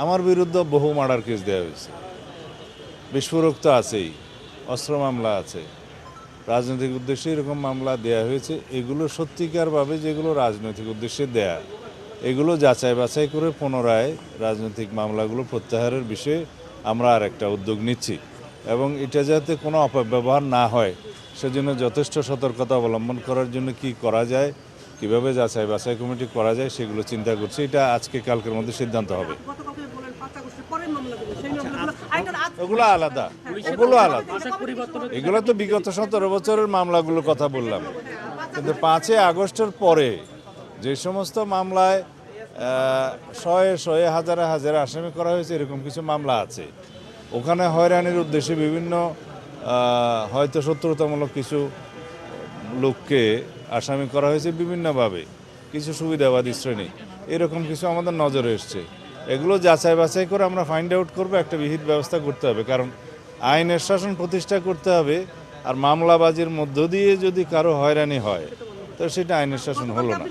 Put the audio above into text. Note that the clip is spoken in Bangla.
আমার বিরুদ্ধে বহু মার্ডার কেস দেওয়া হয়েছে, বিস্ফোরক তো আছেই, অস্ত্র মামলা আছে, রাজনৈতিক উদ্দেশ্যে এরকম মামলা দেয়া হয়েছে। এগুলো সত্যিকারভাবে যেগুলো রাজনৈতিক উদ্দেশ্যে দেয়া, এগুলো যাচাই বাছাই করে পুনরায় রাজনৈতিক মামলাগুলো প্রত্যাহারের বিষয়ে আমরা আর একটা উদ্যোগ নিচ্ছি এবং এটা যাতে কোনো অপব্যবহার না হয় সেজন্য যথেষ্ট সতর্কতা অবলম্বন করার জন্য কি করা যায়, কিভাবে যাচাই বাছাই কমিটি করা যায় সেগুলো চিন্তা করছি। এটা আজকে কালকের মধ্যে সিদ্ধান্ত হবে। ওগুলো আলাদা, ওগুলো আলাদা। এগুলো তো বিগত 17 বছরের মামলাগুলোর কথা বললাম, কিন্তু 5 আগস্টের পরে যে সমস্ত মামলায় শয়ে শয়ে হাজারে হাজারে আসামি করা হয়েছে এরকম কিছু মামলা আছে। ওখানে হয়রানির উদ্দেশ্যে বিভিন্ন হয়তো শত্রুতামূলক কিছু লোককে আসামি করা হয়েছে বিভিন্নভাবে, কিছু সুবিধাবাদী শ্রেণী, এরকম কিছু আমাদের নজরে এসছে। এগুলো যাচাই বাছাই করে আমরা ফাইন্ড আউট করবো, একটা বিহিত ব্যবস্থা করতে হবে, কারণ আইনের শাসন প্রতিষ্ঠা করতে হবে। আর মামলাবাজির মধ্য দিয়ে যদি কারো হয়রানি হয় তো সেটা আইনের শাসন হলো না।